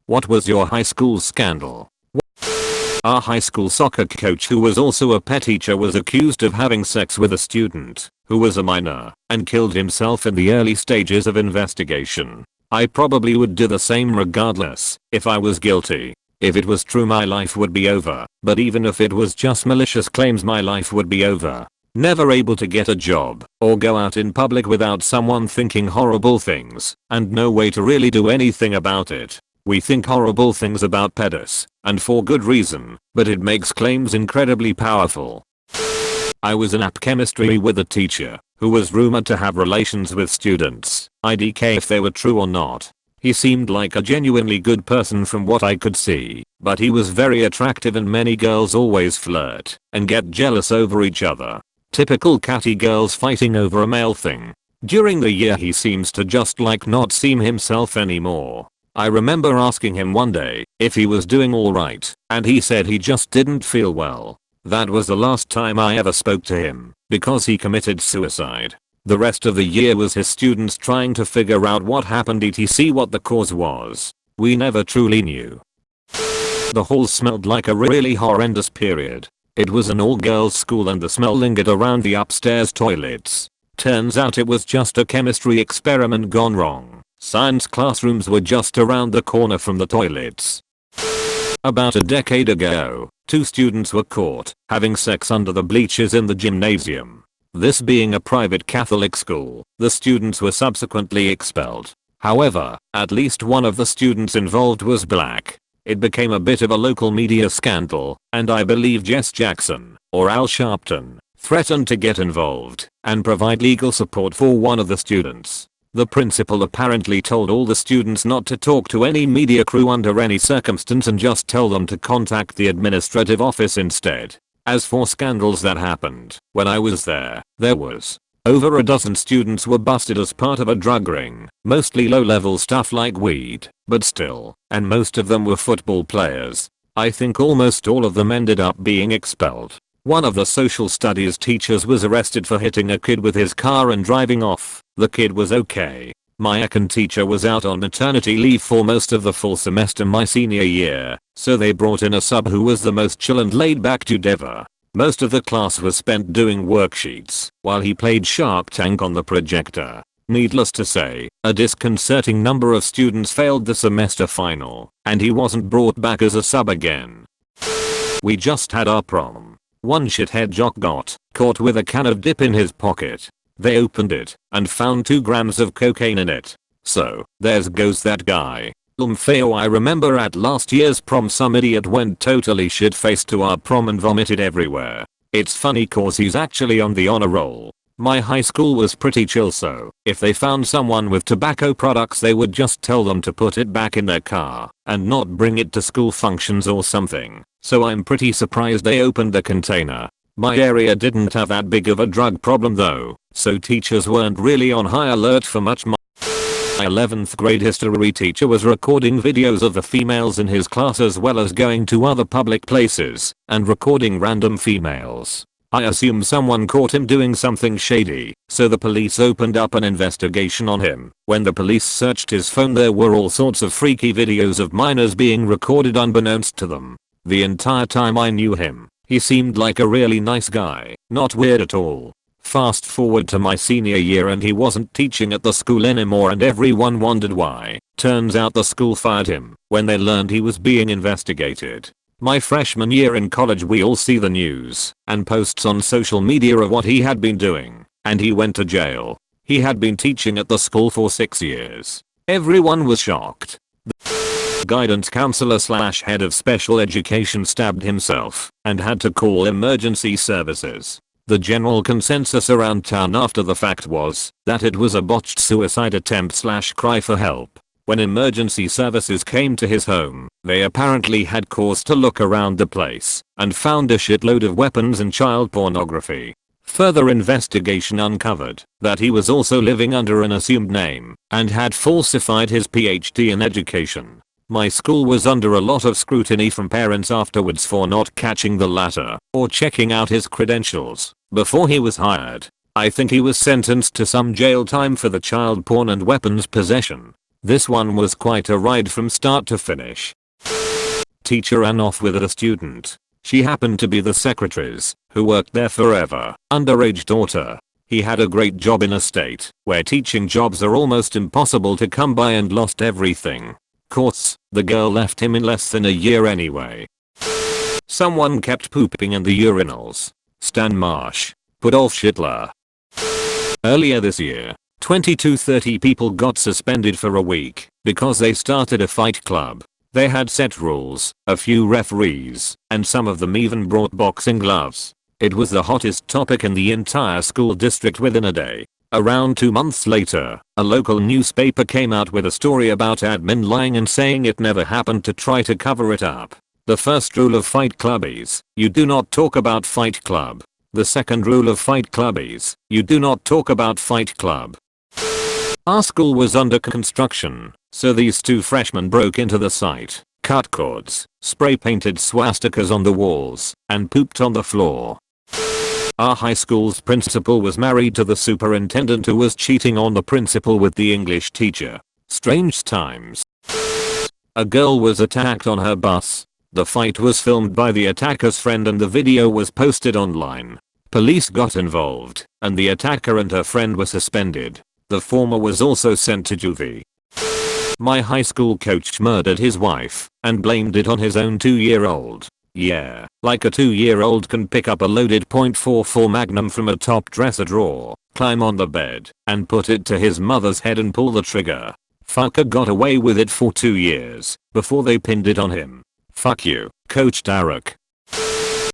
What was your high school scandal? Our high school soccer coach, who was also a pet teacher, was accused of having sex with a student who was a minor and killed himself in the early stages of investigation. I probably would do the same regardless if I was guilty. If it was true, my life would be over, but even if it was just malicious claims, my life would be over. Never able to get a job or go out in public without someone thinking horrible things and no way to really do anything about it. We think horrible things about pedos, and for good reason, but it makes claims incredibly powerful. I was in app chemistry with a teacher who was rumored to have relations with students. IDK if they were true or not. He seemed like a genuinely good person from what I could see, but he was very attractive and many girls always flirt and get jealous over each other. Typical catty girls fighting over a male thing. During the year he seems to just like not seem himself anymore. I remember asking him one day if he was doing alright, and he said he just didn't feel well. That was the last time I ever spoke to him, because he committed suicide. The rest of the year was his students trying to figure out what happened, etc, what the cause was. We never truly knew. The hall smelled like a really horrendous period. It was an all-girls school and the smell lingered around the upstairs toilets. Turns out it was just a chemistry experiment gone wrong. Science classrooms were just around the corner from the toilets. About a decade ago, 2 students were caught having sex under the bleachers in the gymnasium. This being a private Catholic school, the students were subsequently expelled. However, at least one of the students involved was black. It became a bit of a local media scandal, and I believe Jess Jackson, or Al Sharpton, threatened to get involved and provide legal support for one of the students. The principal apparently told all the students not to talk to any media crew under any circumstance and just tell them to contact the administrative office instead. As for scandals that happened when I was there was over a dozen students were busted as part of a drug ring, mostly low-level stuff like weed, but still, and most of them were football players. I think almost all of them ended up being expelled. One of the social studies teachers was arrested for hitting a kid with his car and driving off. The kid was okay. My econ teacher was out on maternity leave for most of the full semester my senior year, so they brought in a sub who was the most chill and laid back dude ever. Most of the class was spent doing worksheets while he played Shark Tank on the projector. Needless to say, a disconcerting number of students failed the semester final, and he wasn't brought back as a sub again. We just had our prom. One shithead jock got caught with a can of dip in his pocket. They opened it and found 2 grams of cocaine in it. So, there's goes that guy. Fail. I remember at last year's prom some idiot went totally shit-faced to our prom and vomited everywhere. It's funny cause he's actually on the honor roll. My high school was pretty chill, so if they found someone with tobacco products they would just tell them to put it back in their car and not bring it to school functions or something. So I'm pretty surprised they opened the container. My area didn't have that big of a drug problem though, so teachers weren't really on high alert for much. My 11th grade history teacher was recording videos of the females in his class as well as going to other public places and recording random females. I assume someone caught him doing something shady, so the police opened up an investigation on him. When the police searched his phone there were all sorts of freaky videos of minors being recorded unbeknownst to them. The entire time I knew him, he seemed like a really nice guy, not weird at all. Fast forward to my senior year and he wasn't teaching at the school anymore and everyone wondered why. Turns out the school fired him when they learned he was being investigated. My freshman year in college we all see the news and posts on social media of what he had been doing, and he went to jail. He had been teaching at the school for 6 years. Everyone was shocked. The guidance counselor / head of special education stabbed himself and had to call emergency services. The general consensus around town after the fact was that it was a botched suicide attempt / cry for help. When emergency services came to his home, they apparently had cause to look around the place and found a shitload of weapons and child pornography. Further investigation uncovered that he was also living under an assumed name and had falsified his PhD in education. My school was under a lot of scrutiny from parents afterwards for not catching the latter or checking out his credentials before he was hired. I think he was sentenced to some jail time for the child porn and weapons possession. This one was quite a ride from start to finish. Teacher ran off with a student. She happened to be the secretary's, who worked there forever, underage daughter. He had a great job in a state where teaching jobs are almost impossible to come by and lost everything. Course, the girl left him in less than a year anyway. Someone kept pooping in the urinals. Stan Marsh. Pudolf Schittler. Earlier this year, 20 to 30 people got suspended for a week because they started a fight club. They had set rules, a few referees, and some of them even brought boxing gloves. It was the hottest topic in the entire school district within a day. Around 2 months later, a local newspaper came out with a story about admin lying and saying it never happened to try to cover it up. The first rule of Fight Club is, you do not talk about Fight Club. The second rule of Fight Club is, you do not talk about Fight Club. Our school was under construction, so these two freshmen broke into the site, cut cords, spray painted swastikas on the walls, and pooped on the floor. Our high school's principal was married to the superintendent, who was cheating on the principal with the English teacher. Strange times. A girl was attacked on her bus. The fight was filmed by the attacker's friend and the video was posted online. Police got involved, and the attacker and her friend were suspended. The former was also sent to juvie. My high school coach murdered his wife and blamed it on his own 2-year-old. Yeah, like a 2-year-old can pick up a loaded .44 Magnum from a top dresser drawer, climb on the bed, and put it to his mother's head and pull the trigger. Fucker got away with it for 2 years before they pinned it on him. Fuck you, Coach Tarek.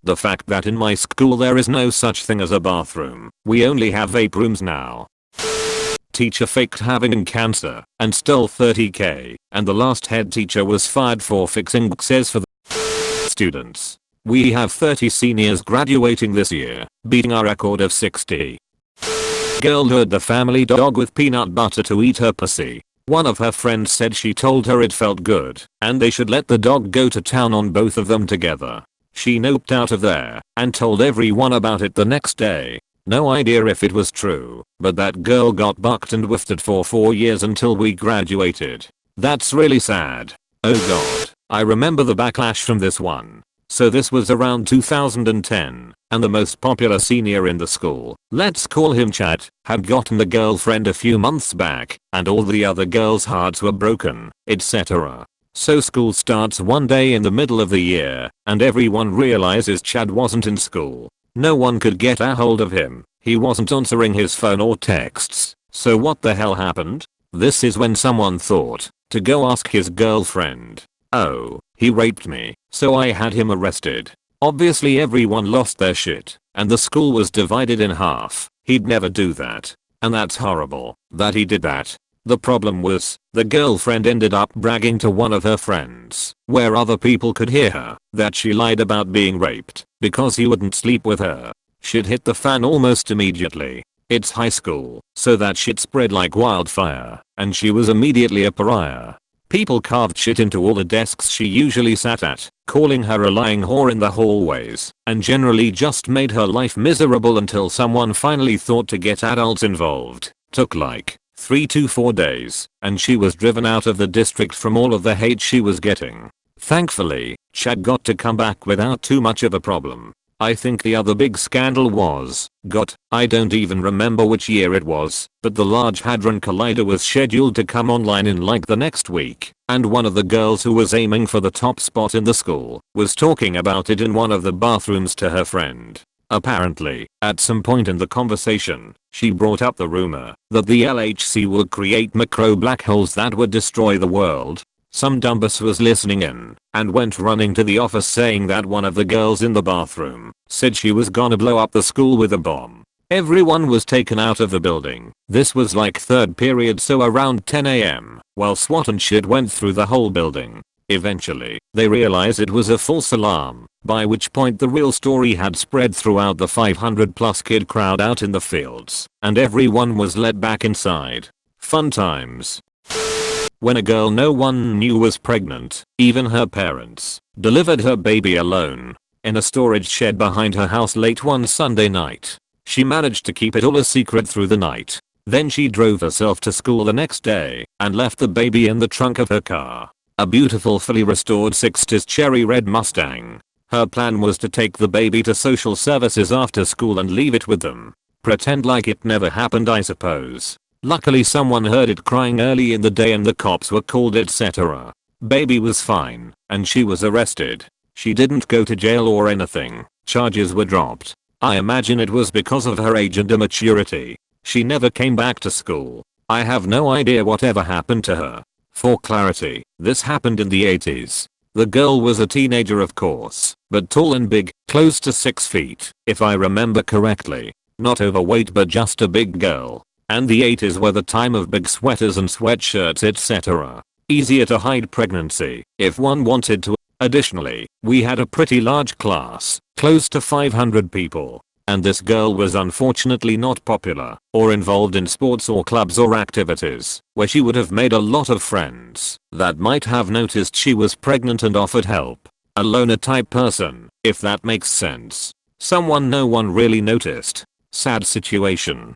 The fact that in my school there is no such thing as a bathroom. We only have vape rooms now. Teacher faked having cancer and stole $30K, and the last head teacher was fired for fixing boxes for the students. We have 30 seniors graduating this year, beating our record of 60. Girl lured the family dog with peanut butter to eat her pussy. One of her friends said she told her it felt good, and they should let the dog go to town on both of them together. She noped out of there and told everyone about it the next day. No idea if it was true, but that girl got bucked and whiffed it for 4 years until we graduated. That's really sad. Oh god, I remember the backlash from this one. So this was around 2010, and the most popular senior in the school, let's call him Chad, had gotten a girlfriend a few months back, and all the other girls' hearts were broken, etc. So school starts one day in the middle of the year, and everyone realizes Chad wasn't in school. No one could get a hold of him. He wasn't answering his phone or texts. So what the hell happened? This is when someone thought to go ask his girlfriend. Oh, he raped me, so I had him arrested. Obviously everyone lost their shit, and the school was divided in half. He'd never do that. And that's horrible that he did that. The problem was, the girlfriend ended up bragging to one of her friends, where other people could hear her, that she lied about being raped, because he wouldn't sleep with her. Shit hit the fan almost immediately. It's high school, so that shit spread like wildfire, and she was immediately a pariah. People carved shit into all the desks she usually sat at, calling her a lying whore in the hallways, and generally just made her life miserable until someone finally thought to get adults involved. Took like 3 to 4 days, and she was driven out of the district from all of the hate she was getting. Thankfully, Chad got to come back without too much of a problem. I think the other big scandal was, I don't even remember which year it was, but the Large Hadron Collider was scheduled to come online in like the next week, and one of the girls who was aiming for the top spot in the school was talking about it in one of the bathrooms to her friend. Apparently, at some point in the conversation, she brought up the rumor that the LHC would create macro black holes that would destroy the world. Some dumbass was listening in and went running to the office saying that one of the girls in the bathroom said she was gonna blow up the school with a bomb. Everyone was taken out of the building. This was like third period, so around 10 AM, while SWAT and shit went through the whole building. Eventually, they realized it was a false alarm, by which point the real story had spread throughout the 500+ kid crowd out in the fields, and everyone was let back inside. Fun times. When a girl no one knew was pregnant, even her parents, delivered her baby alone, in a storage shed behind her house late one Sunday night. She managed to keep it all a secret through the night. Then she drove herself to school the next day and left the baby in the trunk of her car. A beautiful fully restored 60s cherry red Mustang. Her plan was to take the baby to social services after school and leave it with them. Pretend like it never happened, I suppose. Luckily someone heard it crying early in the day and the cops were called, etc. Baby was fine and she was arrested. She didn't go to jail or anything. Charges were dropped. I imagine it was because of her age and immaturity. She never came back to school. I have no idea whatever happened to her. For clarity, this happened in the 80s. The girl was a teenager of course, but tall and big, close to 6 feet, if I remember correctly. Not overweight but just a big girl. And the 80s were the time of big sweaters and sweatshirts, etc. Easier to hide pregnancy if one wanted to. Additionally, we had a pretty large class, close to 500 people. And this girl was unfortunately not popular or involved in sports or clubs or activities where she would have made a lot of friends that might have noticed she was pregnant and offered help. A loner type person, if that makes sense. Someone no one really noticed. Sad situation.